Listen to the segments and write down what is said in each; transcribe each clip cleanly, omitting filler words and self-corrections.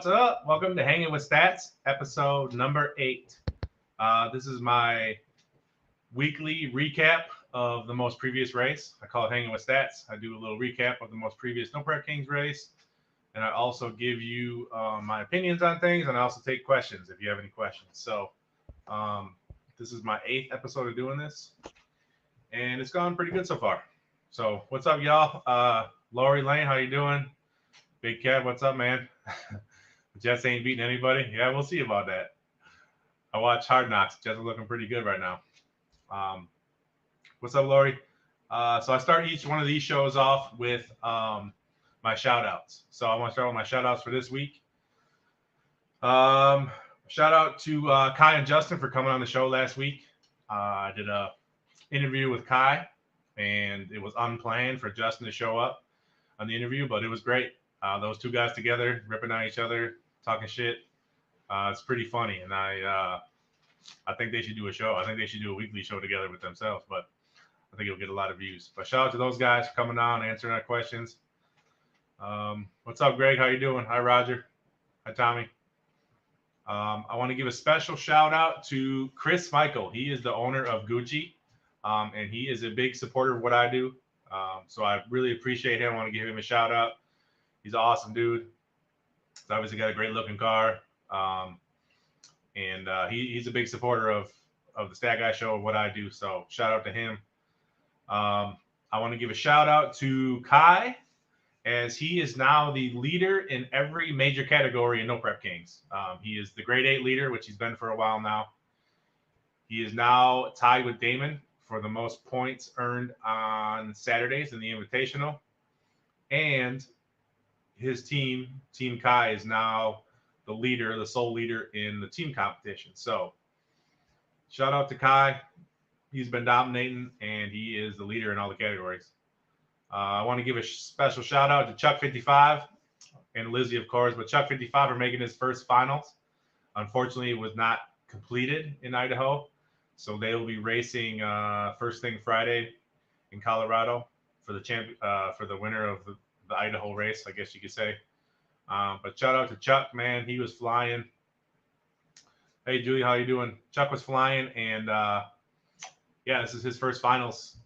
What's up? Welcome to Hanging with Stats, episode number 8. This is my weekly recap of the most previous race. I call it Hanging with Stats. I do a little recap of the most previous No Prep Kings race, and I also give you my opinions on things, and I also take questions if you have any questions. So this is my 8th episode of doing this, and it's gone pretty good so far. So what's up, y'all? Lori Lane, how you doing? Big Cat, what's up, man? Jets ain't beating anybody. Yeah, we'll see about that. I watch Hard Knocks. Jets are looking pretty good right now. What's up, Lori? So I start each one of these shows off with my shout outs. So I want to start with my shout outs for this week. Shout out to Kai and Justin for coming on the show last week. I did a interview with Kai, and it was unplanned for Justin to show up on the interview, but it was great. Those two guys together, ripping on each other, talking shit. It's pretty funny, and I think they should do a show. I think they should do a weekly show together with themselves, but I think it'll get a lot of views. But shout out to those guys for coming on, answering our questions. What's up, Greg? How you doing? Hi, Roger. Hi, Tommy. I want to give a special shout out to Chris Michael. He is the owner of Gucci, and he is a big supporter of what I do. So I really appreciate him. I want to give him a shout out. He's an awesome dude. He's obviously got a great looking car. And he's a big supporter of the Stat Guy Show and what I do. So shout out to him. I want to give a shout out to Kai, as he is now the leader in every major category in No Prep Kings. He is the grade 8 leader, which he's been for a while now. He is now tied with Damon for the most points earned on Saturdays in the Invitational. And his team, Team Kai, is now the leader, the sole leader in the team competition. So shout out to Kai. He's been dominating, and he is the leader in all the categories. I want to give a special shout out to Chuck 55 and Lizzie, of course, but Chuck 55 are making his first finals. Unfortunately, it was not completed in Idaho, so they will be racing first thing Friday in Colorado for the winner of the Idaho race, I guess you could say. But shout out to Chuck, man. He was flying. Hey, Julie, how you doing? Chuck was flying, and yeah, this is his first finals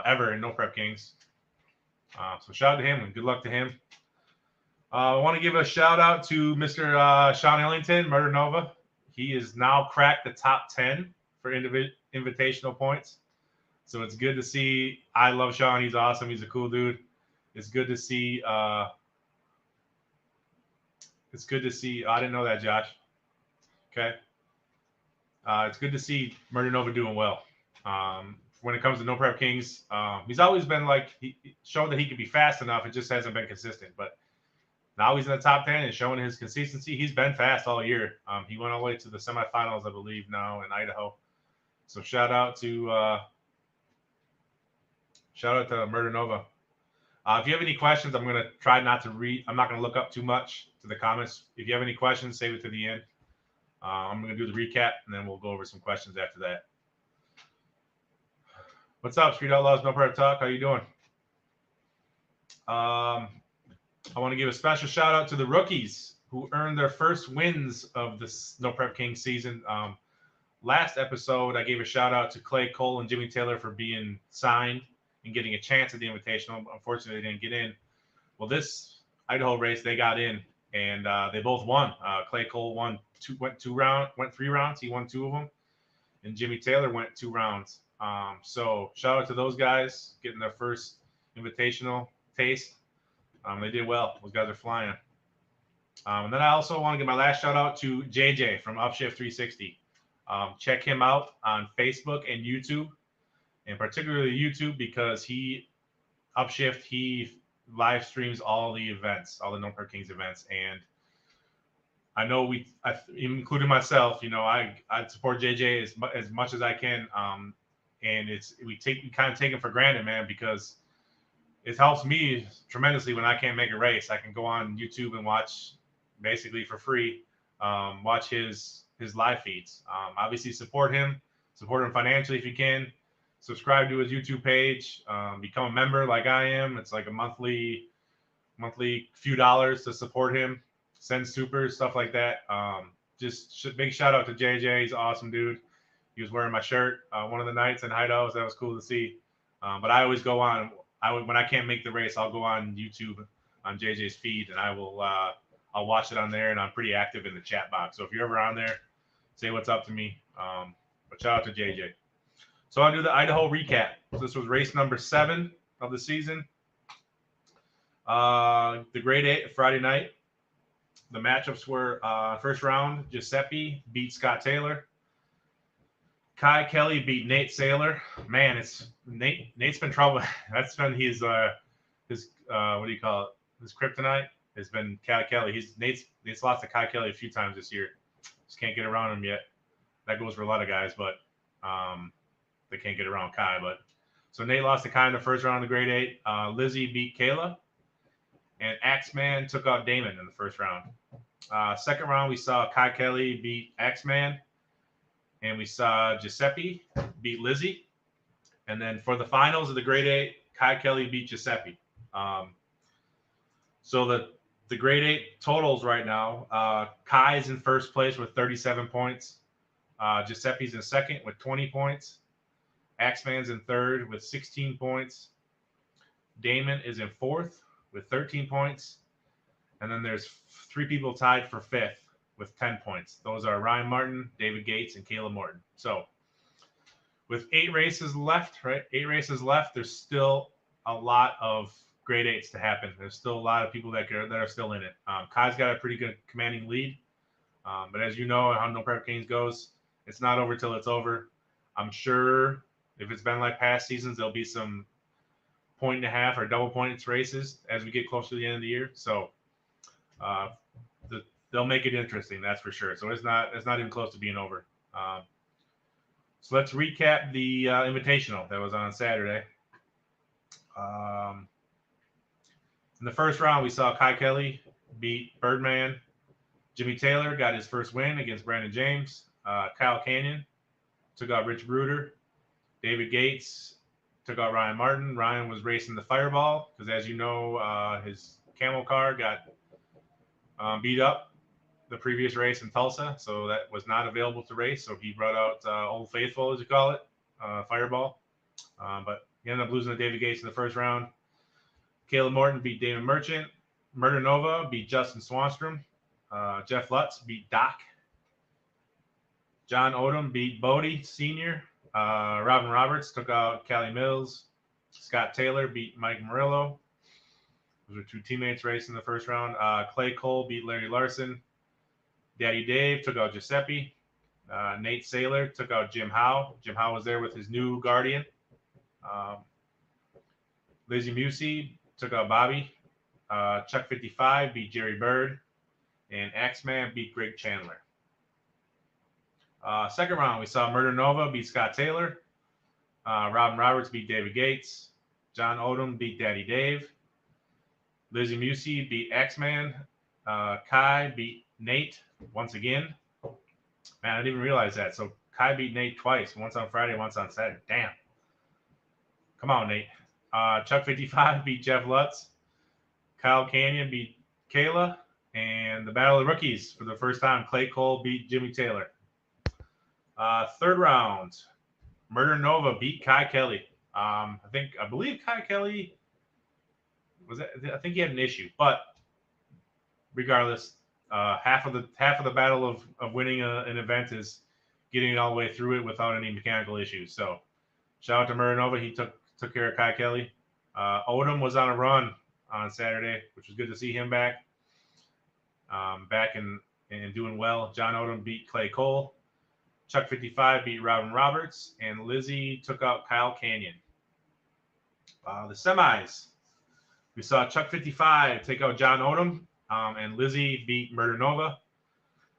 ever in No Prep Kings. So shout out to him, and good luck to him. I want to give a shout out to Mr. Sean Ellington, Murder Nova. He is now cracked the top 10 for invitational points. So it's good to see. I love Sean. He's awesome. He's a cool dude. It's good to see. It's good to see. I didn't know that, Josh. Okay. It's good to see Murder Nova doing well. When it comes to No Prep Kings, he's always been he showed that he could be fast enough. It just hasn't been consistent. But now he's in the top 10 and showing his consistency. He's been fast all year. He went all the way to the semifinals, I believe, now in Idaho. So shout out to Murder Nova. If you have any questions, I'm going to try not to read. I'm not going to look up too much to the comments. If you have any questions, save it to the end. I'm going to do the recap, and then we'll go over some questions after that. What's up, Street Outlaws No Prep Talk? How you doing? I want to give a special shout out to the rookies who earned their first wins of this No Prep King season. Last episode, I gave a shout out to Clay Cole and Jimmy Taylor for being signed and getting a chance at the Invitational. Unfortunately, they didn't get in. Well, this Idaho race, they got in, and they both won. Clay Cole went 3 rounds. He won 2 of them, and Jimmy Taylor went 2 rounds. So shout out to those guys getting their first Invitational taste. They did well. Those guys are flying. And then I also want to give my last shout out to JJ from Upshift 360. Check him out on Facebook and YouTube, and particularly YouTube, because he live streams all the events, all the No Prep Kings events. And I know I including myself, I support JJ as much as I can. And we kind of take him for granted, man, because it helps me tremendously when I can't make a race. I can go on YouTube and watch basically for free, watch his live feeds. Obviously support him financially if you can. Subscribe to his YouTube page, become a member like I am. It's like a monthly few dollars to support him. send supers, stuff like that. Just big shout out to JJ. He's an awesome dude. He was wearing my shirt one of the nights in Idaho. So that was cool to see. But I always go on. When I can't make the race, I'll go on YouTube on JJ's feed, and I'll watch it on there. And I'm pretty active in the chat box. So if you're ever on there, say what's up to me. But shout out to JJ. So I'll do the Idaho recap. So this was race number 7 of the season. The grade 8 Friday night. The matchups were first round, Giuseppe beat Scott Taylor. Kai Kelly beat Nate Saylor. Man, Nate's been trouble. That's been his what do you call it? His kryptonite has been Kai Kelly. Nate's lost to Kai Kelly a few times this year. Just can't get around him yet. That goes for a lot of guys, but they can't get around Kai. But so Nate lost to Kai in the first round of the grade 8. Lizzie beat Kayla. And Axeman took out Damon in the first round. Second round, we saw Kai Kelly beat Axeman. And we saw Giuseppe beat Lizzie. And then for the finals of the grade 8, Kai Kelly beat Giuseppe. So the grade 8 totals right now, Kai is in first place with 37 points. Giuseppe's in second with 20 points. Axeman's in third with 16 points. Damon is in fourth with 13 points. And then there's 3 people tied for 5th with 10 points. Those are Ryan Martin, David Gates, and Caleb Morton. So with 8 races left, right? 8 races left, there's still a lot of grade 8s to happen. There's still a lot of people that are still in it. Kai's got a pretty good commanding lead. But as you know, how No Prep Games goes, it's not over till it's over. I'm sure if it's been like past seasons, there'll be some 1.5 or double points races as we get closer to the end of the year. So they'll make it interesting, that's for sure. So it's not even close to being over. So let's recap the Invitational that was on Saturday. In the first round, we saw Kai Kelly beat Birdman. Jimmy Taylor got his first win against Brandon James. Kyle Canyon took out Rich Bruder. David Gates took out Ryan Martin. Ryan was racing the Fireball because, as you know, his camel car got beat up the previous race in Tulsa, so that was not available to race. So he brought out Old Faithful, as you call it, Fireball. But he ended up losing to David Gates in the first round. Caleb Morton beat Damon Merchant. Murder Nova beat Justin Swanstrom. Jeff Lutz beat Doc. John Odom beat Bodie Sr. Robin Roberts took out Callie Mills. Scott Taylor beat Mike Murillo. Those were 2 teammates racing in the first round. Clay Cole beat Larry Larson. Daddy Dave took out Giuseppe. Nate Saylor took out Jim Howe. Jim Howe was there with his new Guardian. Lizzie Musey took out Bobby. Chuck 55 beat Jerry Bird. And Axeman beat Greg Chandler. Second round, we saw Murder Nova beat Scott Taylor. Robin Roberts beat David Gates. John Odom beat Daddy Dave. Lizzie Musey beat Axeman. Kai beat Nate once again. Man, I didn't even realize that. So Kai beat Nate twice, once on Friday, once on Saturday. Damn. Come on, Nate. Chuck 55 beat Jeff Lutz. Kyle Canyon beat Kayla. And the Battle of the Rookies, for the first time, Clay Cole beat Jimmy Taylor. Third round, Murder Nova beat Kai Kelly. I believe Kai Kelly I think he had an issue, but regardless, half of the battle of winning an event is getting it all the way through it without any mechanical issues. So shout out to Murder Nova. He took care of Kai Kelly. Odom was on a run on Saturday, which was good to see him back. Back and doing well. John Odom beat Clay Cole. Chuck 55 beat Robin Roberts, and Lizzie took out Kyle Canyon. The semis, we saw Chuck 55 take out John Odom, and Lizzie beat Murder Nova.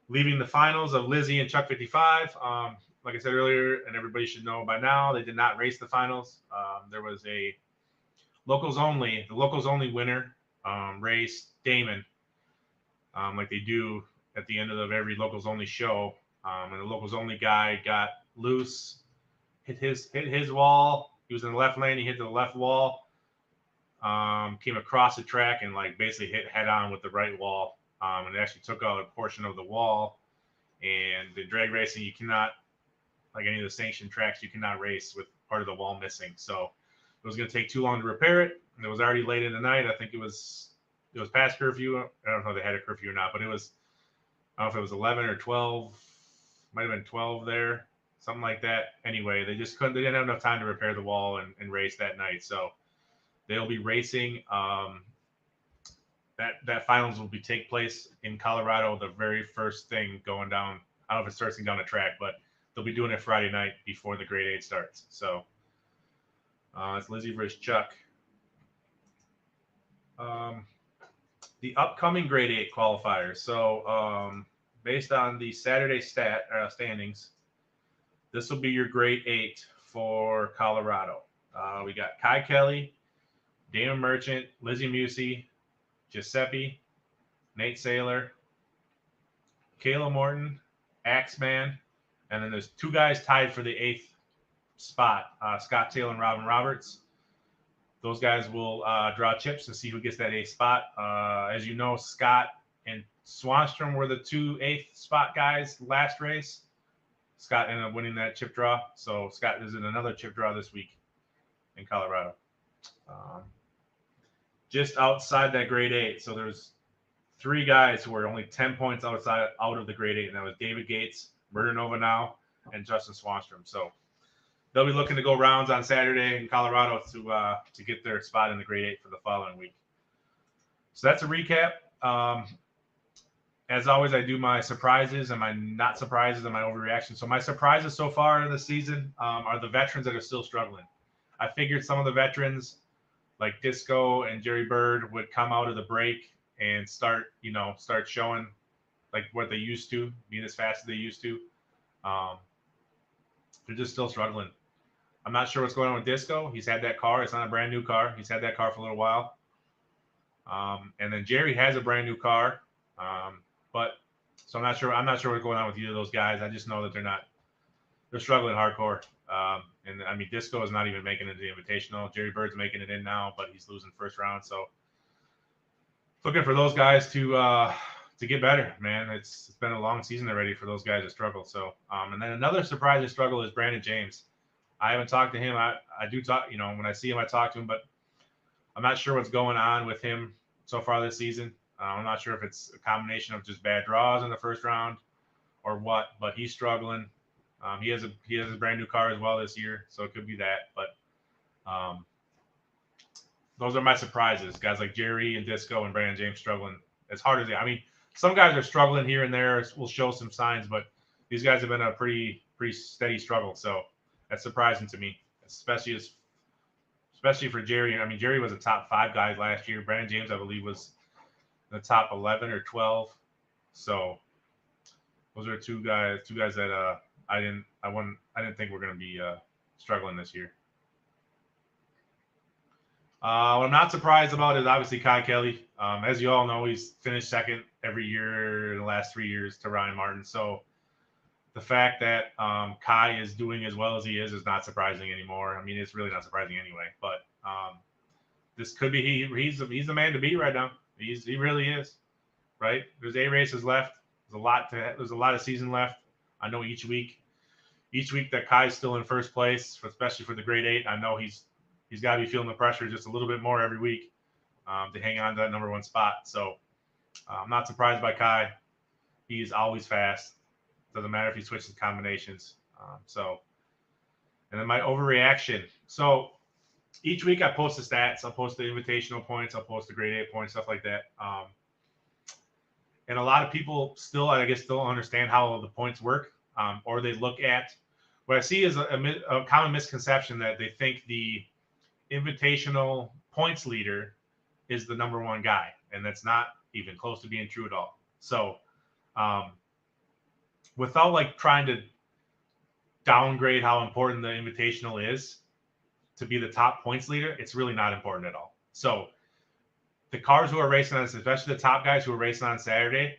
Leaving the finals of Lizzie and Chuck 55, like I said earlier, and everybody should know by now, they did not race the finals. There was a the locals only winner race Damon, like they do at the end of every locals only show. And the locals only guy got loose, hit his wall. He was in the left lane. He hit the left wall. Came across the track and basically hit head on with the right wall. and it actually took out a portion of the wall. And the drag racing, you cannot, like any of the sanctioned tracks, you cannot race with part of the wall missing. So it was going to take too long to repair it. And it was already late in the night. I think it was past curfew. I don't know if they had a curfew or not, but it was, I don't know if it was 11 or 12, might have been 12 there, something like that. Anyway, they didn't have enough time to repair the wall and race that night. So they'll be racing. That finals will take place in Colorado, the very first thing going down. I don't know if it starts down the track, but they'll be doing it Friday night before the grade 8 starts. So it's Lizzie versus Chuck. The upcoming grade 8 qualifiers. So based on the Saturday standings, this will be your grade 8 for Colorado. We got Kai Kelly, Damon Merchant, Lizzie Musey, Giuseppe, Nate Saylor, Kayla Morton, Axeman, and then there's 2 guys tied for the 8th spot, Scott Taylor and Robin Roberts. Those guys will draw chips to see who gets that 8th spot. As you know, Scott and Swanstrom were the 2 8th spot guys last race. Scott ended up winning that chip draw, so Scott is in another chip draw this week in Colorado. Just outside that grade 8. So there's 3 guys who are only 10 points out of the grade 8, and that was David Gates, Murder Nova now, and Justin Swanstrom. So they'll be looking to go rounds on Saturday in Colorado to get their spot in the grade 8 for the following week. So that's a recap. As always, I do my surprises and my not surprises and my overreaction. So my surprises so far in the season are the veterans that are still struggling. I figured some of the veterans like Disco and Jerry Bird would come out of the break and start showing like what they used to, being as fast as they used to. They're just still struggling. I'm not sure what's going on with Disco. He's had that car. It's not a brand new car. He's had that car for a little while. And then Jerry has a brand new car. But so I'm not sure what's going on with either of those guys. I just know that they're struggling hardcore. And I mean, Disco is not even making it to the Invitational. Jerry Bird's making it in now, but he's losing first round. So looking for those guys to get better, man. It's been a long season already for those guys to struggle. So, and then another surprising struggle is Brandon James. I haven't talked to him. I do talk, when I see him, I talk to him, but I'm not sure what's going on with him so far this season. I'm not sure if it's a combination of just bad draws in the first round or what, but he's struggling. He has a brand new car as well this year, so it could be that. But those are my surprises. Guys like Jerry and Disco and Brandon James struggling as hard as they. I mean, some guys are struggling here and there. Will show some signs, but these guys have been a pretty steady struggle. So that's surprising to me, especially for Jerry. I mean, Jerry was a top 5 guy last year. Brandon James, I believe, was in the top 11 or 12. So those are two guys that I didn't think were going to be struggling this year. What I'm not surprised about is obviously Kai Kelly. As you all know, he's finished second every year in the last 3 years to Ryan Martin. So the fact that Kai is doing as well as he is not surprising anymore. I mean, it's really not surprising anyway. But this could be he's the man to beat right now. He really is, right? There's 8 races left. There's a lot of season left. I know each week that Kai's still in first place, especially for the grade 8. I know he's got to be feeling the pressure just a little bit more every week to hang on to that number 1 spot. So I'm not surprised by Kai. He's always fast. Doesn't matter if he switches combinations. And then my overreaction. So each week I post the stats. I'll post the invitational points. I'll post the grade 8 points, stuff like that. And a lot of people still don't understand how the points work, or they look at what I see is a common misconception that they think the invitational points leader is the number 1 guy, and that's not even close to being true at all. So without like trying to downgrade how important the invitational is to be the top points leader, it's really not important at all. So the cars who are racing on this, especially the top guys who are racing on Saturday,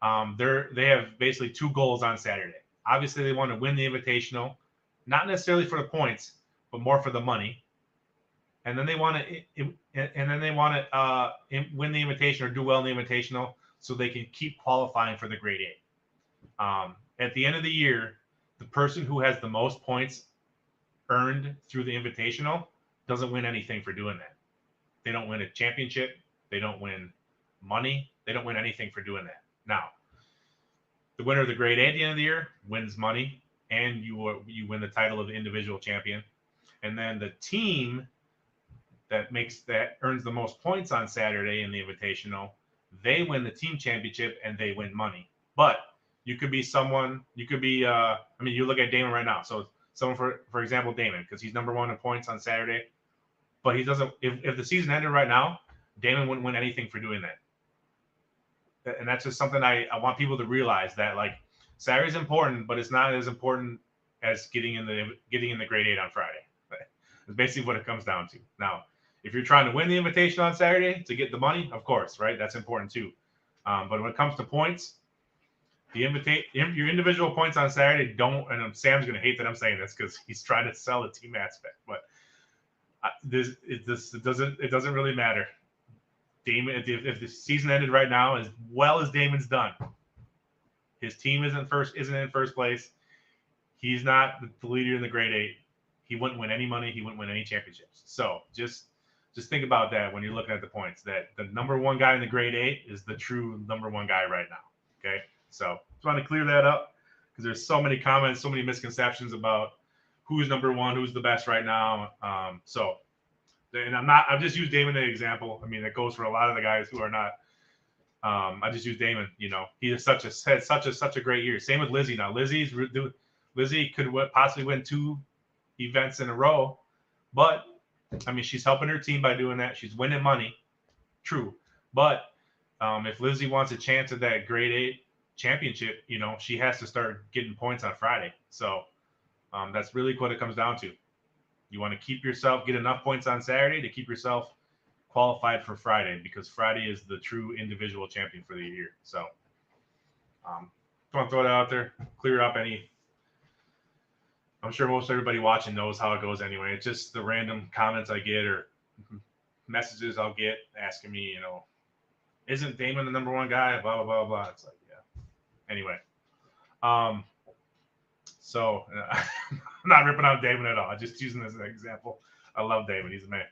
they have basically 2 goals on Saturday. Obviously, they want to win the invitational, not necessarily for the points, but more for the money. And then they want to, win the invitation or do well in the invitational, so they can keep qualifying for the grade 8. At the end of the year, the person who has the most points earned through the invitational doesn't win anything for doing that. They don't win a championship. They don't win money. They don't win anything for doing that. Now, the winner of the grade A at the end of the year wins money, and you win the title of the individual champion. And then the team that earns the most points on Saturday in the invitational, they win the team championship and they win money. But you could be someone. You could be. You look at Damon right now. So someone for example, Damon, because he's number 1 in points on Saturday. But he doesn't. If the season ended right now, Damon wouldn't win anything for doing that. And that's just something I want people to realize, that like Saturday's important, but it's not as important as getting in the grade 8 on Friday. It's basically what it comes down to. Now, if you're trying to win the invitation on Saturday to get the money, of course, right? That's important too. But when it comes to points, your individual points on Saturday don't. And Sam's going to hate that I'm saying this because he's trying to sell the team aspect, but it doesn't really matter. Damon, if the season ended right now, as well as Damon's done, his team isn't in first place. He's not the leader in the grade 8. He wouldn't win any money. He wouldn't win any championships. So just think about that when you're looking at the points. That the number 1 guy in the grade 8 is the true number 1 guy right now. Okay, so just want to clear that up because there's so many comments, so many misconceptions about who's number 1, who's the best right now. And I've just used Damon as an example. I mean, it goes for a lot of the guys who are not. I just use Damon. He had such a great year. Same with Lizzie. Now Lizzie could possibly win 2 events in a row, but I mean, she's helping her team by doing that. She's winning money, true. But if Lizzie wants a chance at that grade 8 championship, she has to start getting points on Friday. So that's really what it comes down to. You want to get enough points on Saturday to keep yourself qualified for Friday, because Friday is the true individual champion for the year. So just want to throw that out there, clear up any. I'm sure most everybody watching knows how it goes anyway. It's just the random comments I get or messages I'll get asking me, isn't Damon the number 1 guy? Blah, blah, blah, blah. It's like, yeah. Anyway. So I'm not ripping on Damon at all. I'm just using this as an example. I love Damon. He's a man.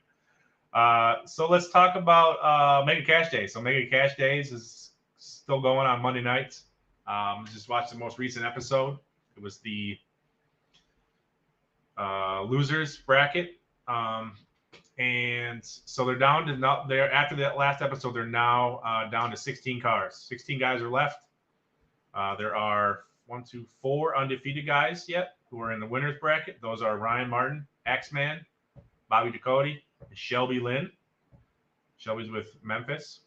So let's talk about Mega Cash Days. So Mega Cash Days is still going on Monday nights. Just watched the most recent episode. It was the losers bracket. And so they're down to after that last episode, they're now down to 16 cars. 16 guys are left. There are 4 undefeated guys yet who are in the winners bracket. Those are Ryan Martin, X-Man, Bobby Ducote, and Shelby Lynn. Shelby's with Memphis.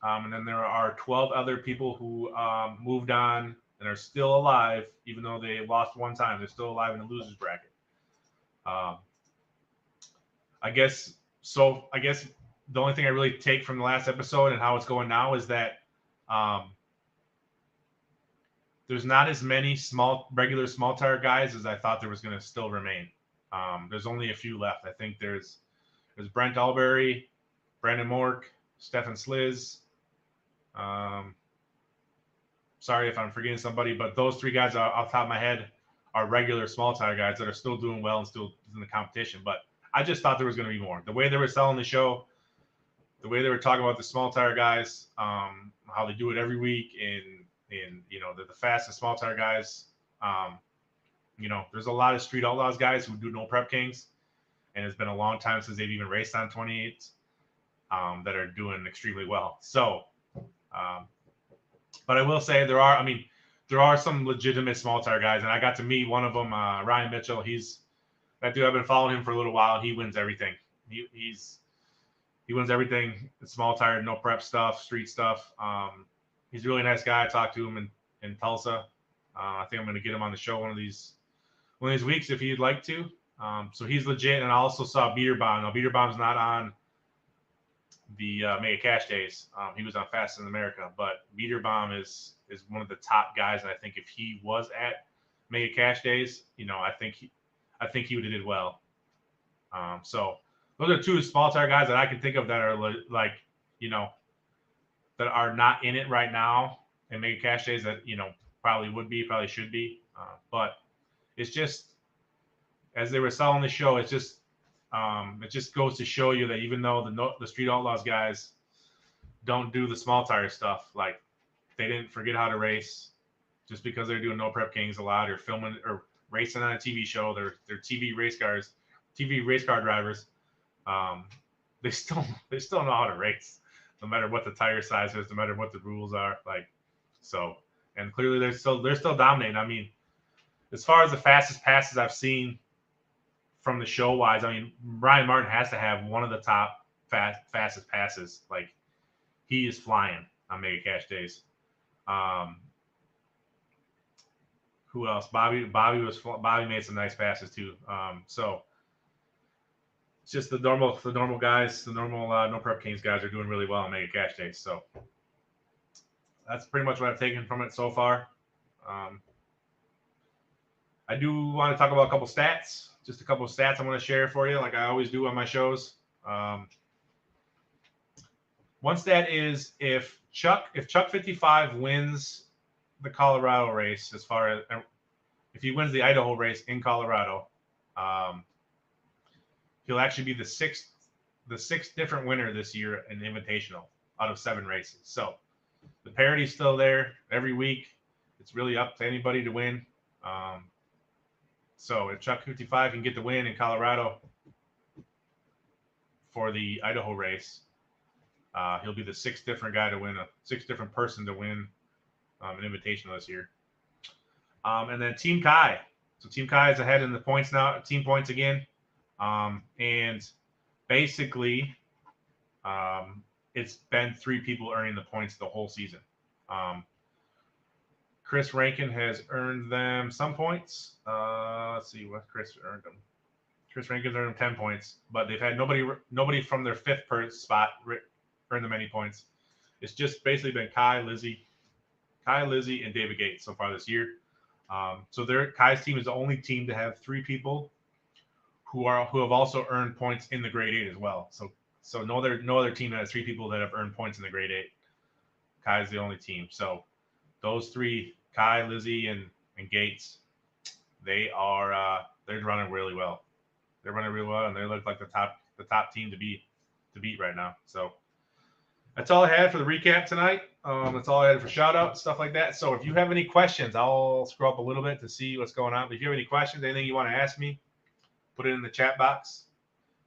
And then there are 12 other people who moved on and are still alive, even though they lost one time. They're still alive in the losers bracket. I guess the only thing I really take from the last episode and how it's going now is that there's not as many regular small tire guys as I thought there was going to still remain. There's only a few left. I think there's Brent Albury, Brandon Mork, Stefan Sliz. Sorry if I'm forgetting somebody, but those 3 guys off the top of my head are regular small tire guys that are still doing well and still in the competition. But I just thought there was going to be more. The way they were selling the show, the way they were talking about the small tire guys, how they do it every week, and they're the fastest small tire guys. There's a lot of Street Outlaws guys who do no prep kings, and it's been a long time since they've even raced on 28s that are doing extremely well. So, but I will say there are some legitimate small tire guys, and I got to meet one of them, Ryan Mitchell. He's that dude. I've been following him for a little while. He wins everything. He wins everything. Small tire, no prep stuff, street stuff. He's a really nice guy. I talked to him in Tulsa. I think I'm going to get him on the show one of these weeks if he'd like to. So he's legit. And I also saw Beater Bomb. Now Beater Bomb's not on the Mega Cash Days. He was on Fast in America, but Beater Bomb is one of the top guys. And I think if he was at Mega Cash Days, I think he would have did well. So those are 2 small tire guys that I can think of that are that are not in it right now and Mega Cash Days that probably should be, but it's just as they were selling the show, it just goes to show you that even though the Street Outlaws guys don't do the small tire stuff, like they didn't forget how to race just because they're doing No Prep Kings a lot or filming or racing on a TV show. They're TV race car drivers. They still know how to race, no matter what the tire size is, no matter what the rules are. And clearly they're still dominating. I mean, as far as the fastest passes I've seen from the show wise, I mean, Ryan Martin has to have one of the top fastest passes. Like, he is flying on Mega Cash Days. Who else? Bobby made some nice passes too. So it's just the normal guys, the normal No Prep Kings guys are doing really well on Mega Cash Days. So that's pretty much what I've taken from it so far. I do want to talk about a couple stats. Just a couple of stats I want to share for you, like I always do on my shows. One stat is if Chuck 55 wins the Colorado race, as far as if he wins the Idaho race in Colorado, he'll actually be the sixth different winner this year in Invitational out of 7 races. So the parity's still there every week. It's really up to anybody to win. So if Chuck 55 can get the win in Colorado for the Idaho race, he'll be the 6th different person to win an Invitational this year. And then Team Kai. So Team Kai is ahead in the points now, team points again. And basically, it's been 3 people earning the points the whole season. Chris Rankin has earned them some points. Let's see what Chris earned them. Chris Rankin's earned them 10 points, but they've had nobody from their 5th spot earn them any points. It's just basically been Kai, Lizzie, and David Gates so far this year. So Kai's team is the only team to have 3 people who have also earned points in the grade 8 as well. So no other team has 3 people that have earned points in the grade 8. Kai's the only team. So those 3, Kai, Lizzie, and Gates, they're running really well. They're running really well, and they look like the top team to beat right now. So that's all I had for the recap tonight. That's all I had for shout out, stuff like that. So if you have any questions, I'll scroll up a little bit to see what's going on. But if you have any questions, anything you want to ask me, put it in the chat box.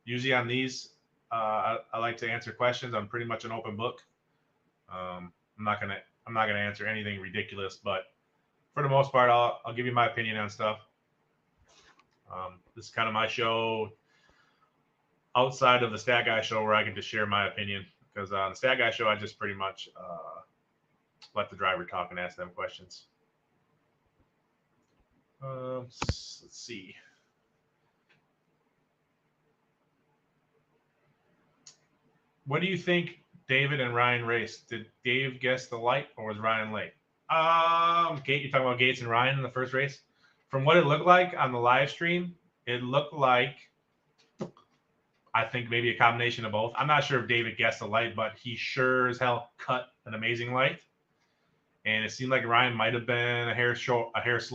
Usually on these, I like to answer questions. I'm pretty much an open book. I'm not gonna answer anything ridiculous, but for the most part, I'll give you my opinion on stuff. This is kind of my show outside of the Stat Guy show where I can just share my opinion. Because on the Stat Guy show, I just pretty much let the driver talk and ask them questions. Let's see. What do you think David and Ryan raced? Did Dave guess the light or was Ryan late? You're talking about Gates and Ryan in the first race? From what it looked like on the live stream, it looked like, I think maybe a combination of both. I'm not sure if David guessed the light, but he sure as hell cut an amazing light. And it seemed like Ryan might have been a hair slow. That's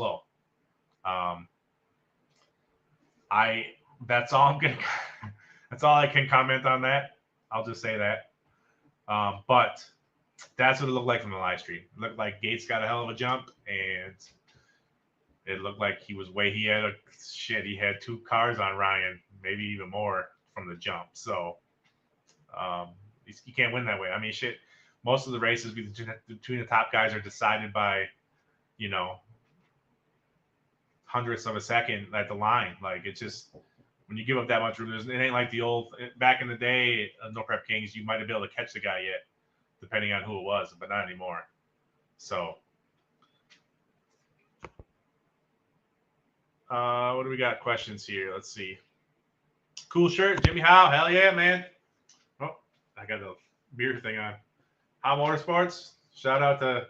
all I can comment on that. I'll just say that. But that's what it looked like from the live stream. It looked like Gates got a hell of a jump, and it looked like he had 2 cars on Ryan, maybe even more from the jump. So you can't win that way. I mean, most of the races between the top guys are decided by, hundredths of a second at the line. Like, it's just, when you give up that much room, it ain't like the old, back in the day, No Prep Kings, you might have been able to catch the guy yet, depending on who it was, but not anymore. So, what do we got? Questions here. Let's see. Cool shirt, Jimmy Howe. Hell yeah, man. Oh, I got the beer thing on. Howe Motorsports. Shout out to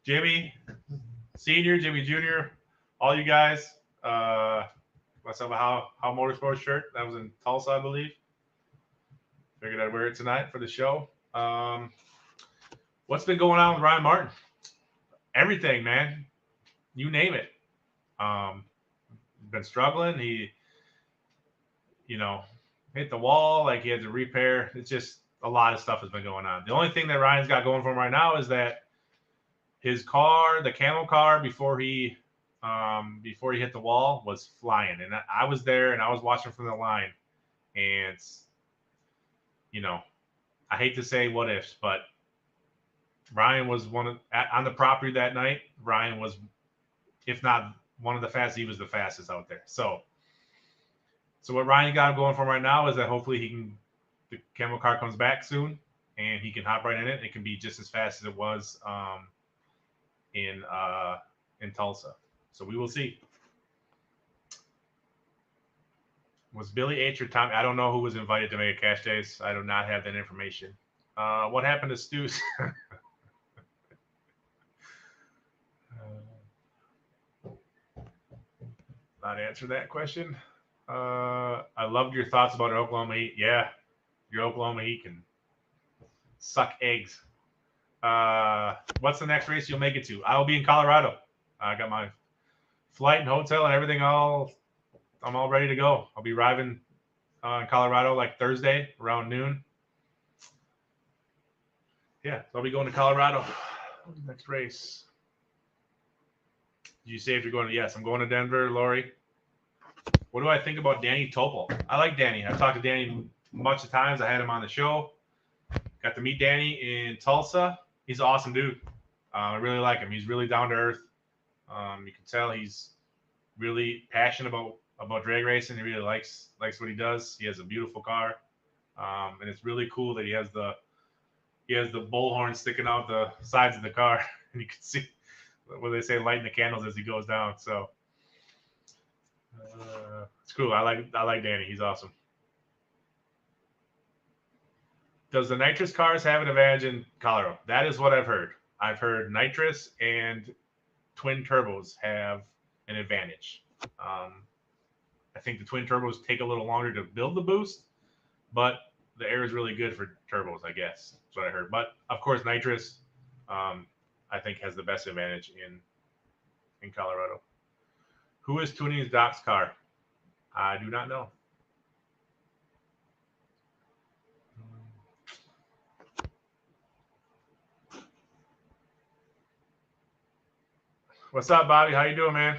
Jimmy Senior, Jimmy Junior, all you guys. Myself a Howe Motorsports shirt. That was in Tulsa, I believe. Figured I'd wear it tonight for the show. What's been going on with Ryan Martin? Everything, man. You name it. Been struggling. He, you know, hit the wall. Like he had to repair. It's just a lot of stuff has been going on. The only thing that Ryan's got going for him right now is that his car, the camel car, before he hit the wall, was flying. And I was there and I was watching from the line. And I hate to say what ifs, but Ryan was on the property that night. Ryan was, if not one of the fastest, he was the fastest out there. So what Ryan got going for him right now is that hopefully the camel car comes back soon and he can hop right in it. It can be just as fast as it was in Tulsa. So we will see. Was Billy H or Tom? I don't know who was invited to make a cash days. I do not have that information. What happened to Stu's? Not answer that question. I loved your thoughts about Oklahoma Heat. Yeah, your Oklahoma Heat can suck eggs. What's the next race you'll make it to? I will be in Colorado. I got my flight and hotel and everything I'm all ready to go. I'll be arriving in Colorado like Thursday around noon. Yeah, so I'll be going to Colorado. Next race. Did you say if you're going to? Yes, I'm going to Denver, Lori. What do I think about Danny Topol? I like Danny. I've talked to Danny a bunch of times. I had him on the show. Got to meet Danny in Tulsa. He's an awesome dude. I really like him. He's really down to earth. You can tell he's really passionate about drag racing. He really likes what he does. He has a beautiful car, and it's really cool that he has the bullhorn sticking out the sides of the car, and you can see what they say, lighting the candles as he goes down. So it's cool. I like Danny. He's awesome. Does the nitrous cars have an advantage in Colorado? That is what I've heard. I've heard nitrous and twin turbos have an advantage. I think the twin turbos take a little longer to build the boost, but the air is really good for turbos, I guess. That's what I heard. But of course, nitrous, I think, has the best advantage in Colorado. Who is tuning Doc's car? I do not know. What's up, Bobby? How you doing, man?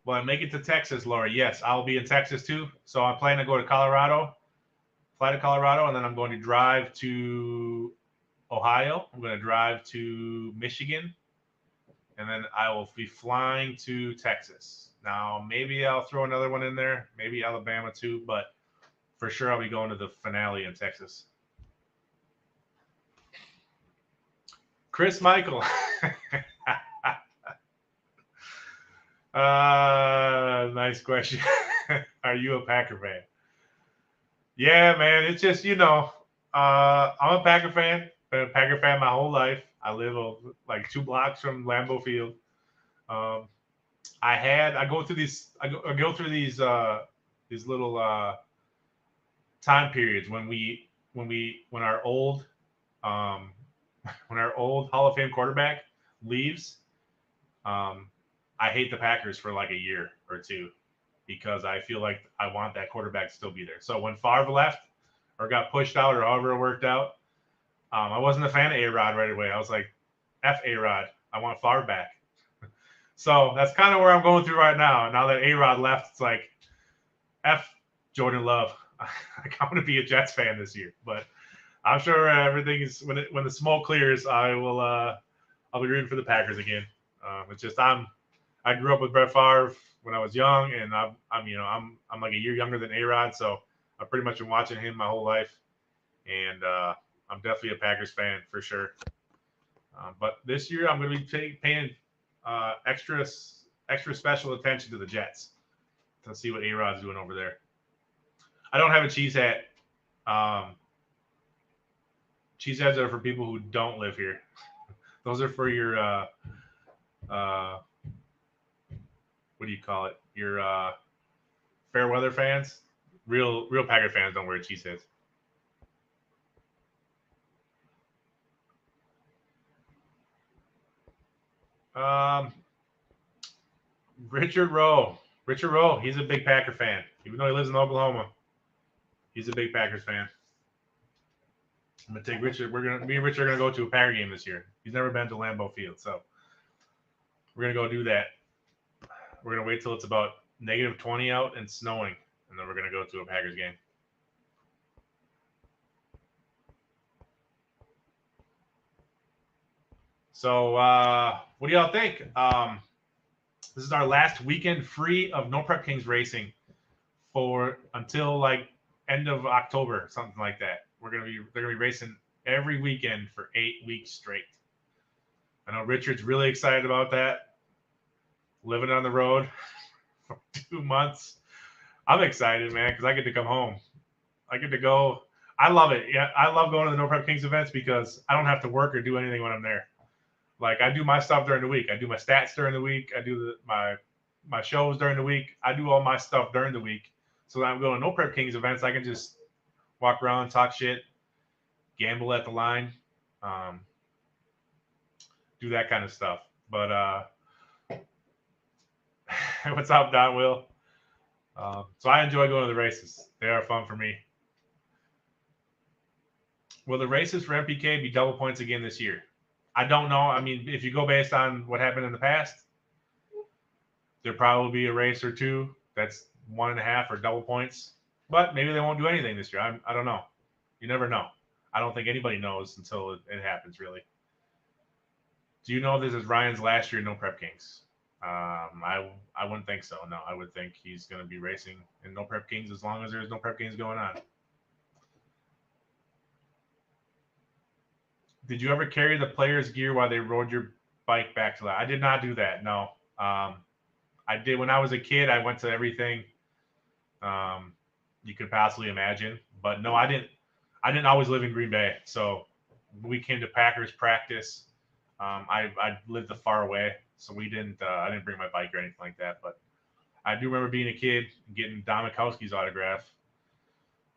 Well, I make it to Texas, Laura. Yes, I'll be in Texas too. So I'm planning to go to Colorado, fly to Colorado, and then I'm going to drive to Ohio. I'm going to drive to Michigan, and then I will be flying to Texas. Now, maybe I'll throw another one in there, maybe Alabama too, but for sure I'll be going to the finale in Texas. Chris Michael. Nice question. Are you a Packer fan? Yeah, man. It's just, I'm a Packer fan. Been a Packer fan my whole life. I live like 2 blocks from Lambeau Field. I go through these little time periods when our old Hall of Fame quarterback leaves. I hate the Packers for like a year or two because I feel like I want that quarterback to still be there. So when Favre left or got pushed out or however it worked out, I wasn't a fan of A-Rod right away. I was like, F A-Rod. I want Favre back. So that's kind of where I'm going through right now. Now that A-Rod left, it's like, F Jordan Love. I'm going to be a Jets fan this year. But I'm sure everything is, when the smoke clears, I'll be rooting for the Packers again. It's just I grew up with Brett Favre when I was young, and I'm like a year younger than A-Rod, so I've pretty much been watching him my whole life, and I'm definitely a Packers fan for sure. But this year I'm going to be paying extra special attention to the Jets to see what A-Rod's doing over there. I don't have a cheese hat. Cheese hats are for people who don't live here. Those are for your what do you call it? Your fair weather fans. Real Packer fans don't wear cheeseheads. Richard Rowe. Richard Rowe, he's a big Packer fan. Even though he lives in Oklahoma, he's a big Packers fan. I'm gonna take Richard. Me and Richard are gonna go to a Packer game this year. He's never been to Lambeau Field, so we're gonna go do that. We're gonna wait till it's about -20 out and snowing, and then we're gonna go to a Packers game. So, what do y'all think? This is our last weekend free of No Prep Kings racing for until like end of October, something like that. They're gonna be racing every weekend for 8 weeks straight. I know Richard's really excited about that. Living on the road for 2 months. I'm excited, man, because I get to come home. I get to go. I love it. Yeah, I love going to the No Prep Kings events because I don't have to work or do anything when I'm there. Like, I do my stuff during the week. I do my stats during the week. I do my shows during the week. I do all my stuff during the week. So when I'm going to No Prep Kings events, I can just walk around, talk shit, gamble at the line, do that kind of stuff. But what's up, Don Will? So I enjoy going to the races. They are fun for me. Will the races for MPK be double points again this year? I don't know. I mean, if you go based on what happened in the past, there'll probably be a race or two that's 1.5 or double points. But maybe they won't do anything this year. I don't know. You never know. I don't think anybody knows until it happens, really. Do you know this is Ryan's last year in No Prep Kings? I wouldn't think so. No, I would think he's going to be racing in No Prep Kings as long as there's No Prep Kings going on. Did you ever carry the player's gear while they rode your bike back to that? I did not do that. No. I did when I was a kid. I went to everything you could possibly imagine, but no, I didn't always live in Green Bay. So when we came to Packers practice, I lived far away, so we didn't. I didn't bring my bike or anything like that. But I do remember being a kid and getting Don Mikowski's autograph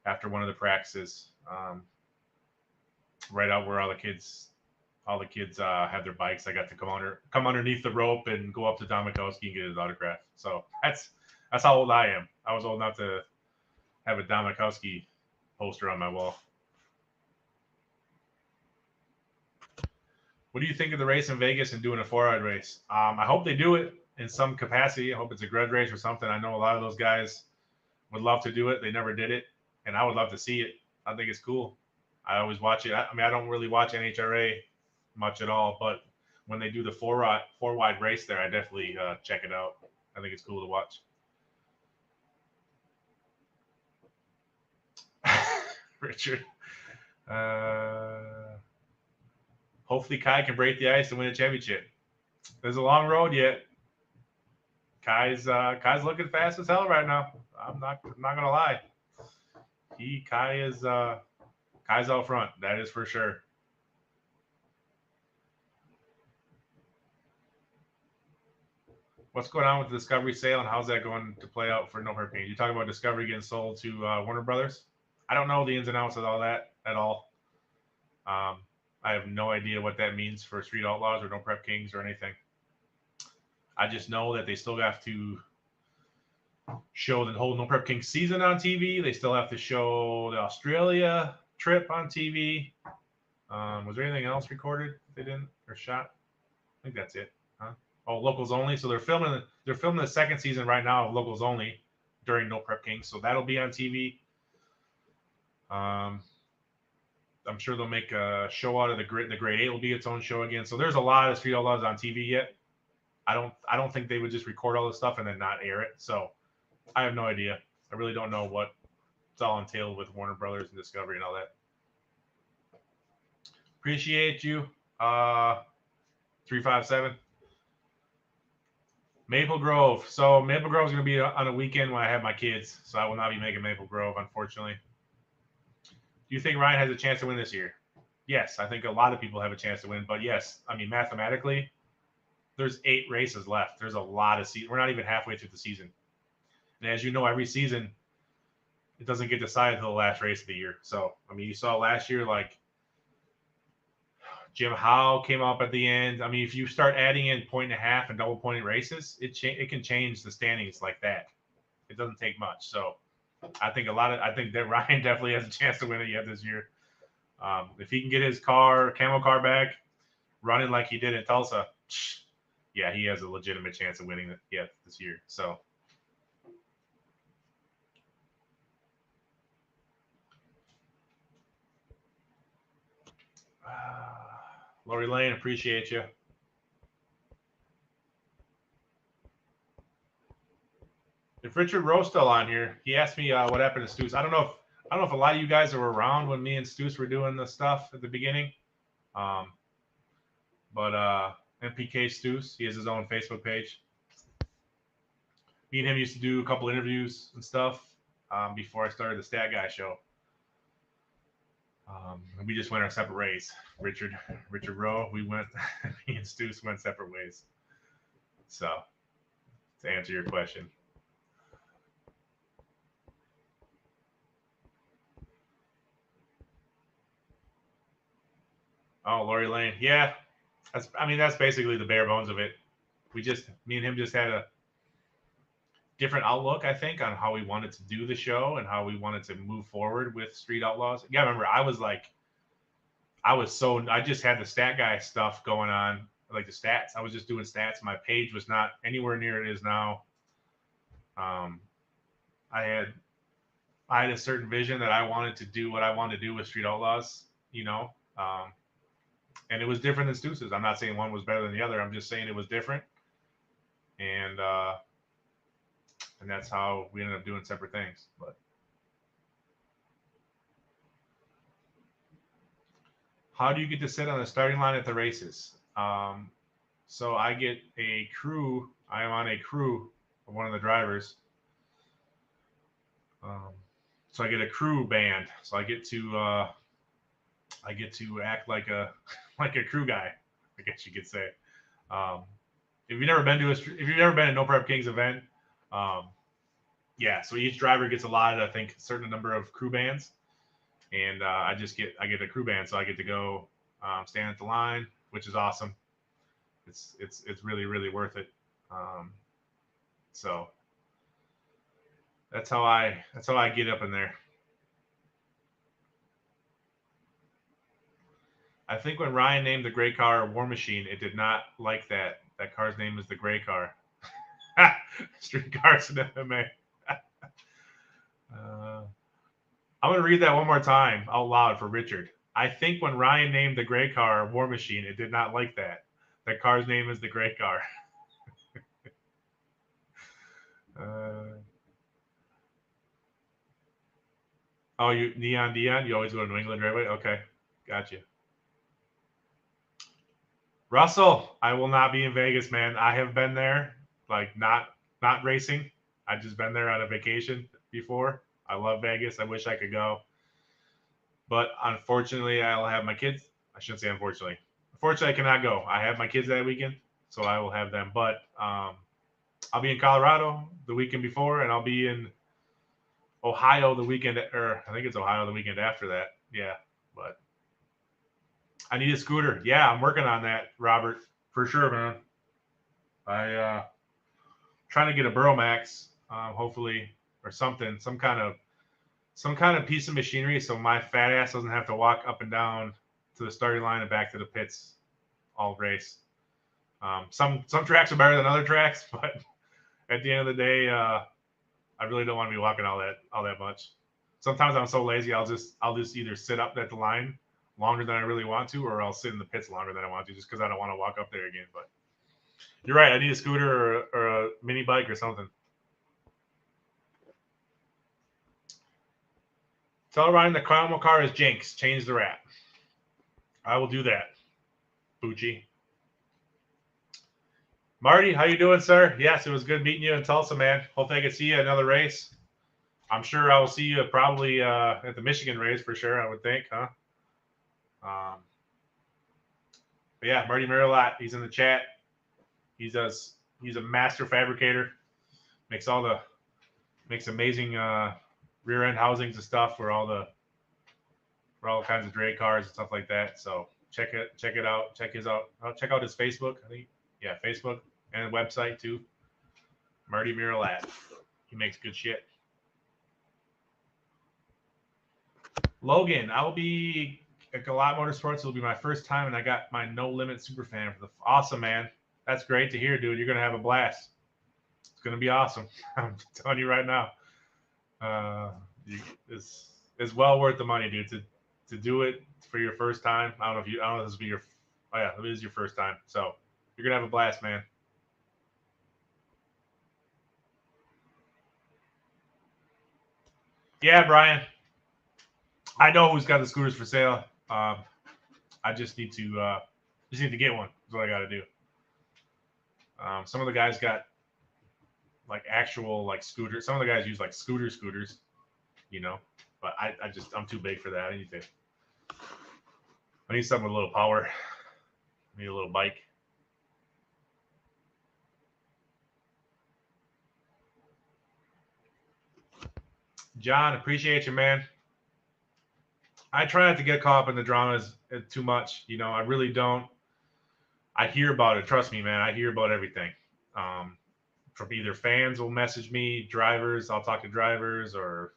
after one of the practices. Right out where all the kids have their bikes. I got to come underneath the rope and go up to Don Mikowski and get his autograph. So that's how old I am. I was old enough to have a Don Mikowski poster on my wall. What do you think of the race in Vegas and doing a 4-ride race? I hope they do it in some capacity. I hope it's a grudge race or something. I know a lot of those guys would love to do it. They never did it, and I would love to see it. I think it's cool. I always watch it. I mean, I don't really watch NHRA much at all, but when they do the four-wide race there, I definitely check it out. I think it's cool to watch. Richard. Hopefully Kai can break the ice and win a championship. There's a long road yet. Kai's looking fast as hell right now. I'm not gonna lie. Kai's out front. That is for sure. What's going on with the Discovery sale and how's that going to play out for No Prep Kings? You talking about Discovery getting sold to Warner Brothers? I don't know the ins and outs of all that at all. I have no idea what that means for Street Outlaws or No Prep Kings or anything. I just know that they still have to show the whole No Prep Kings season on TV. They still have to show the Australia trip on TV. Was there anything else recorded they didn't or shot? I think that's it. Huh? Oh, Locals Only. So they're filming the second season right now of Locals Only during No Prep Kings. So that'll be on TV. I'm sure they'll make a show out of the Grade 8 will be its own show again. So there's a lot of Street Outlaws on TV yet. I don't think they would just record all this stuff and then not air it. So I have no idea. I really don't know what it's all entailed with Warner Brothers and Discovery and all that. Appreciate you. 357. Maple Grove. So Maple Grove is going to be on a weekend when I have my kids. So I will not be making Maple Grove, unfortunately. Do you think Ryan has a chance to win this year? Yes, I think a lot of people have a chance to win. But yes, I mean, mathematically, there's 8 races left. There's a lot of season. We're not even halfway through the season. And as you know, every season it doesn't get decided until the last race of the year. So, I mean, you saw last year, like, Jim Howe came up at the end. I mean, if you start adding in 1.5 and double point races, it can change the standings like that. It doesn't take much. So, I think that Ryan definitely has a chance to win it yet this year. If he can get his camo car back running like he did in Tulsa, yeah, he has a legitimate chance of winning it yet this year. So. Lori Lane, appreciate you. If Richard Rowe's still on here, he asked me what happened to Stoos. I don't know if a lot of you guys were around when me and Stoos were doing the stuff at the beginning. But MPK Stoos, he has his own Facebook page. Me and him used to do a couple interviews and stuff before I started the Stat Guy show. We just went our separate ways. Richard Rowe, me and Stoos went separate ways. So, to answer your question. Oh, Lori Lane. Yeah. That's basically the bare bones of it. Me and him just had a different outlook, I think, on how we wanted to do the show and how we wanted to move forward with Street Outlaws. Yeah, remember, I just had the Stat Guy stuff going on, like the stats. I was just doing stats. My page was not anywhere near it is now. I had a certain vision that I wanted to do what I wanted to do with Street Outlaws, and it was different than Stoos's. I'm not saying one was better than the other. I'm just saying it was different. And that's how we ended up doing separate things. But how do you get to sit on the starting line at the races? So I get a crew. I am on a crew of one of the drivers. So I get a crew band. So I get to act like a crew guy, I guess you could say. If you've never been to No Prep Kings event, so each driver gets allotted, I think, a certain number of crew bands, and I get a crew band, so I get to go stand at the line, which is awesome. It's really, really worth it. So that's how I get up in there. I think when Ryan named the gray car War Machine, it did not like that. That car's name is the gray car. Street cars in MMA. I'm going to read that one more time out loud for Richard. I think when Ryan named the gray car War Machine, it did not like that. That car's name is the gray car. You Neon Dion? You always go to New England Railway? Okay, got you. Russell, I will not be in Vegas, man. I have been there, like not racing. I've just been there on a vacation before. I love Vegas. I wish I could go. But unfortunately, I'll have my kids. I shouldn't say unfortunately. Unfortunately, I cannot go. I have my kids that weekend, so I will have them. But I'll be in Colorado the weekend before, and I'll be in Ohio the weekend, or I think it's Ohio the weekend after that. Yeah, but I need a scooter. Yeah, I'm working on that, Robert, for sure, man. I trying to get a Burromax, hopefully, or something, some kind of piece of machinery, so my fat ass doesn't have to walk up and down to the starting line and back to the pits all race. Some tracks are better than other tracks, but at the end of the day, I really don't want to be walking all that much. Sometimes I'm so lazy, I'll just either sit up at the line longer than I really want to, or I'll sit in the pits longer than I want to, just because I don't want to walk up there again. But you're right, I need a scooter or a mini bike or something. Tell Ryan the Carmel car is Jinx. Change the wrap. I will do that. Bucci. Marty, how you doing, sir? Yes, it was good meeting you in Tulsa, man. Hopefully I can see you at another race. I'm sure I will see you probably at the Michigan race for sure, I would think, huh? But yeah, Marty Marillat, he's in the chat. He's a master fabricator. Makes amazing rear end housings and stuff for all kinds of drag cars and stuff like that. So check it out. Check out his Facebook. I think Facebook and website too. Marty Miralat. He makes good shit. Logan, I'll be at Galot Motorsports. It'll be my first time, and I got my No Limit Superfan for the awesome, man. That's great to hear, dude. You're gonna have a blast. It's gonna be awesome. I'm telling you right now. It's well worth the money, dude. To do it for your first time. I don't know if this will be your. Oh yeah, it is your first time. So you're gonna have a blast, man. Yeah, Brian. I know who's got the scooters for sale. I just need to get one. That's what I got to do. Some of the guys got like actual like scooters. Some of the guys use like scooters, you know. But I'm too big for that. I need something with a little power. I need a little bike. John, appreciate you, man. I try not to get caught up in the dramas too much. You know, I really don't. I hear about it. Trust me, man. I hear about everything. From either fans will message me, drivers. I'll talk to drivers, or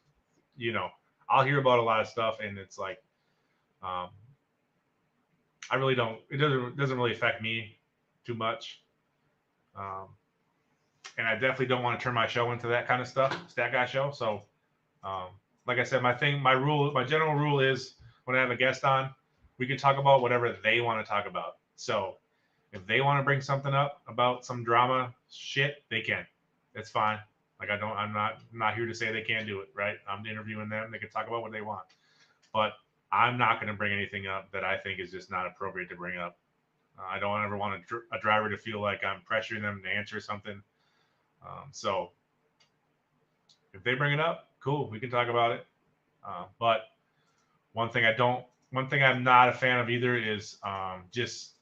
you know, I'll hear about a lot of stuff, and it's like, I really don't. It doesn't really affect me too much. And I definitely don't want to turn my show into that kind of stuff, Stat Guy show. So, like I said, my general rule is when I have a guest on, we can talk about whatever they want to talk about. So if they want to bring something up about some drama shit, they can. It's fine. Like I'm not here to say they can't do it, right? I'm interviewing them. They can talk about what they want. But I'm not going to bring anything up that I think is just not appropriate to bring up. I don't ever want a driver to feel like I'm pressuring them to answer something. So if they bring it up, cool, we can talk about it. But one thing I'm not a fan of either is just,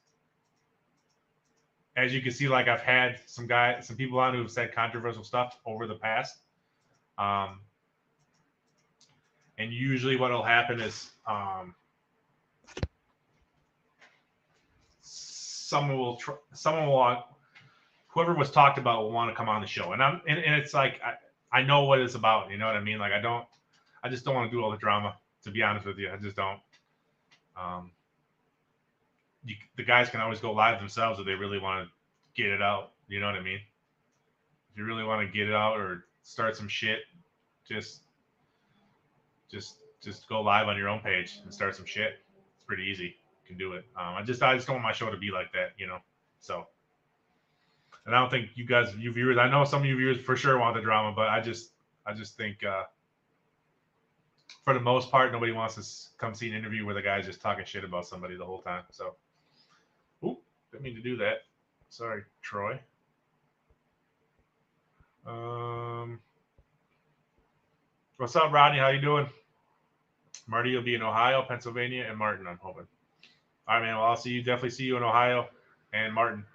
as you can see, like I've had some people on who have said controversial stuff over the past. And usually what will happen is whoever was talked about will want to come on the show. And it's like, I know what it's about. You know what I mean? Like I just don't want to do all the drama, to be honest with you. I just don't. The guys can always go live themselves if they really want to get it out. You know what I mean? If you really want to get it out or start some shit, just go live on your own page and start some shit. It's pretty easy. You can do it. I just don't want my show to be like that, you know. So, and I don't think you viewers. I know some of you viewers for sure want the drama, but I just think for the most part, nobody wants to come see an interview where the guy's just talking shit about somebody the whole time. So, didn't mean to do that. Sorry, Troy. What's up, Rodney? How you doing? Marty will be in Ohio, Pennsylvania, and Martin, I'm hoping. All right, man. Well, I'll definitely see you in Ohio and Martin.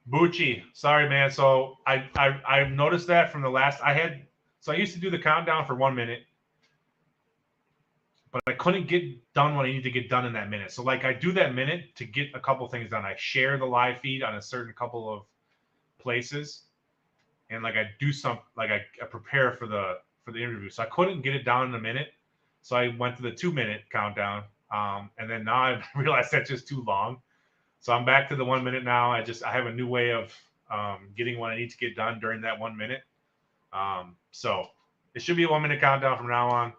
Bucci, sorry, man. So I noticed that from the last I used to do the countdown for 1 minute, but I couldn't get done what I need to get done in that minute. So like I do that minute to get a couple things done. I share the live feed on a certain couple of places, and like I do I prepare for the interview. So I couldn't get it down in a minute. So I went to the 2 minute countdown. And then now I realized that's just too long. So I'm back to the 1 minute now. I have a new way of getting what I need to get done during that 1 minute. So it should be a 1 minute countdown from now on.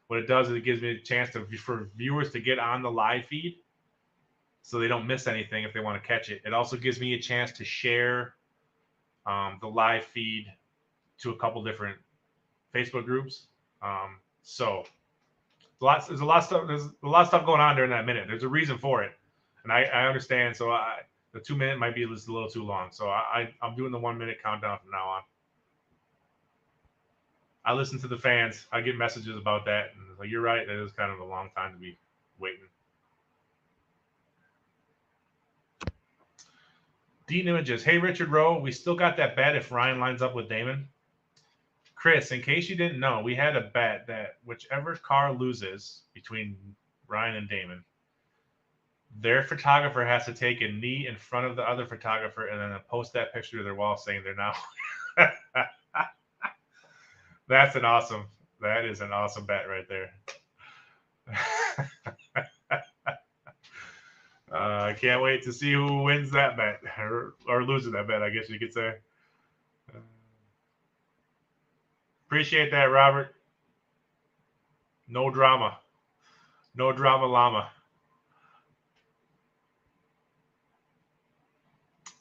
What it does is it gives me a chance for viewers to get on the live feed so they don't miss anything if they want to catch it. It also gives me a chance to share the live feed to a couple different Facebook groups. So there's a lot of stuff going on during that minute. There's a reason for it. And I understand. So the 2 minute might be just a little too long. So I'm doing the 1 minute countdown from now on. I listen to the fans. I get messages about that. And like, you're right. That is kind of a long time to be waiting. Dean Images. Hey, Richard Rowe, we still got that bet if Ryan lines up with Damon. Chris, in case you didn't know, we had a bet that whichever car loses between Ryan and Damon, their photographer has to take a knee in front of the other photographer and then post that picture to their wall saying they're now. That is an awesome bet right there. I can't wait to see who wins that bet or loses that bet, I guess you could say. Appreciate that, Robert. No drama. No drama llama.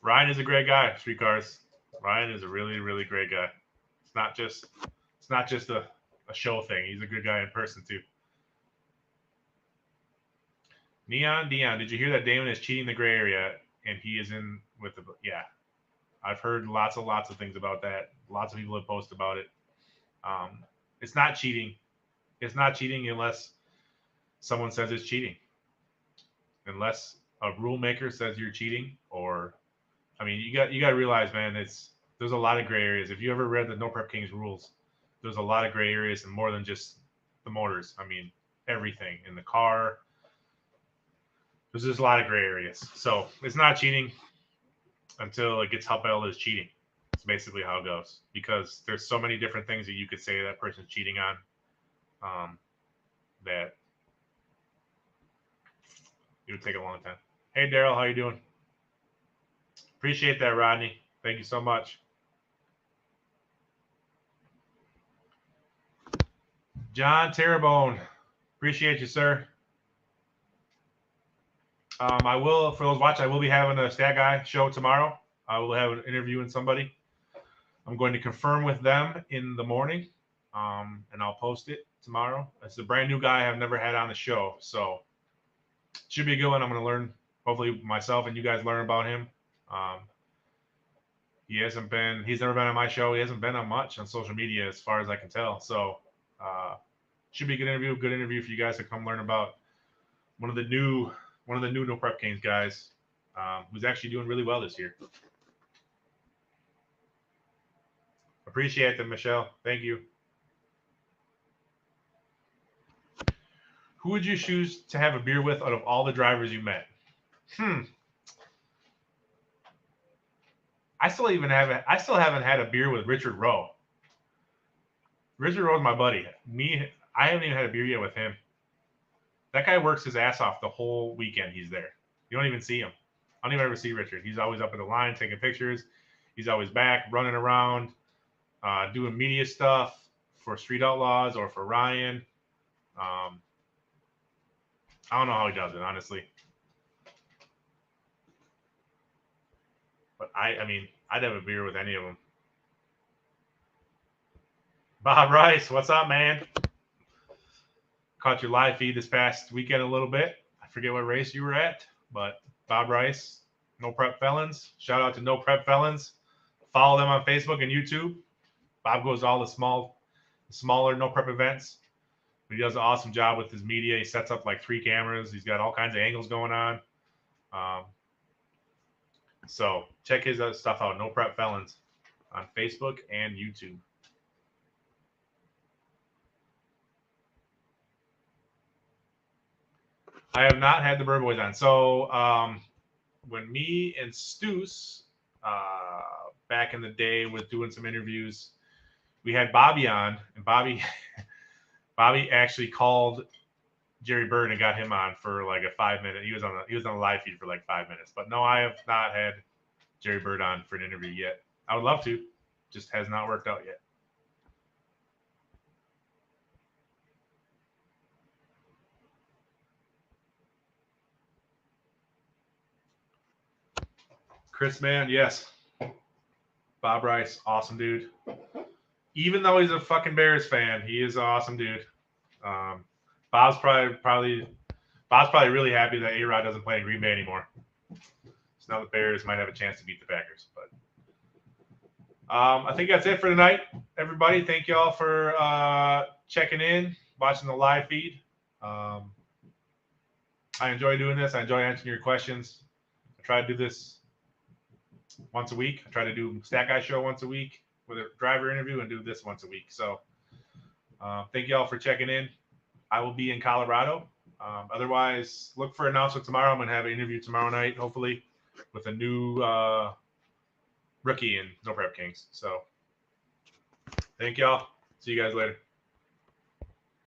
Ryan is a great guy, Streetcars. Ryan is a really, really great guy. It's not just a show thing. He's a good guy in person too. Neon Dion, did you hear that Damon is cheating the gray area and he is in with the yeah. I've heard lots of things about that. Lots of people have posted about it. It's not cheating. It's not cheating unless someone says it's cheating. Unless a rule maker says you're cheating, or I mean, you got to realize, man, there's a lot of gray areas. If you ever read the No Prep Kings rules, there's a lot of gray areas and more than just the motors. I mean, everything in the car. There's just a lot of gray areas. So it's not cheating until it gets upheld as cheating. It's basically how it goes, because there's so many different things that you could say that person's cheating on, that it would take a long time. Hey, Daryl, how you doing? Appreciate that, Rodney. Thank you so much. John Terrebone, appreciate you, sir. I will, for those watching, I will be having a Stat Guy show tomorrow. I will have an interview with somebody. I'm going to confirm with them in the morning, and I'll post it tomorrow. It's a brand new guy I've never had on the show, so it should be a good one. I'm going to learn, hopefully myself and you guys learn about him. He's never been on my show. He hasn't been on much on social media as far as I can tell. So should be a good interview for you guys to come learn about one of the new No Prep Kings guys, who's actually doing really well this year. Appreciate them, Michelle. Thank you. Who would you choose to have a beer with out of all the drivers you met? I still haven't had a beer with Richard Rowe. Richard Rowe's my buddy. I haven't even had a beer yet with him. That guy works his ass off the whole weekend he's there. You don't even see him. I don't even ever see Richard. He's always up in the line taking pictures. He's always back running around, doing media stuff for Street Outlaws or for Ryan. I don't know how he does it, honestly. But I mean, I'd have a beer with any of them. Bob Rice, what's up, man? Caught your live feed this past weekend a little bit. I forget what race you were at, but Bob Rice, No Prep Felons. Shout out to No Prep Felons. Follow them on Facebook and YouTube. Bob goes to all the smaller No Prep events. But he does an awesome job with his media. He sets up like 3 cameras. He's got all kinds of angles going on. So check his stuff out, No Prep Felons, on Facebook and YouTube. I have not had the Bird Boys on. So when me and Stoos back in the day was doing some interviews, we had Bobby on, and Bobby actually called Jerry Bird and got him on for like a 5-minute. He was on the live feed for like 5 minutes. But no, I have not had Jerry Bird on for an interview yet. I would love to, just has not worked out yet. Chris Mann, yes. Bob Rice, awesome dude. Even though he's a fucking Bears fan, he is an awesome dude. Bob's probably really happy that A-Rod doesn't play in Green Bay anymore. So now the Bears might have a chance to beat the Packers. But I think that's it for tonight, everybody. Thank you all for checking in, watching the live feed. I enjoy doing this. I enjoy answering your questions. I try to do this once a week. I try to do Stat Guy show once a week with a driver interview and do this once a week. So thank you all for checking in. I will be in Colorado. Otherwise, look for an announcement tomorrow. I'm going to have an interview tomorrow night, hopefully, with a new rookie in No Prep Kings. So thank y'all. See you guys later.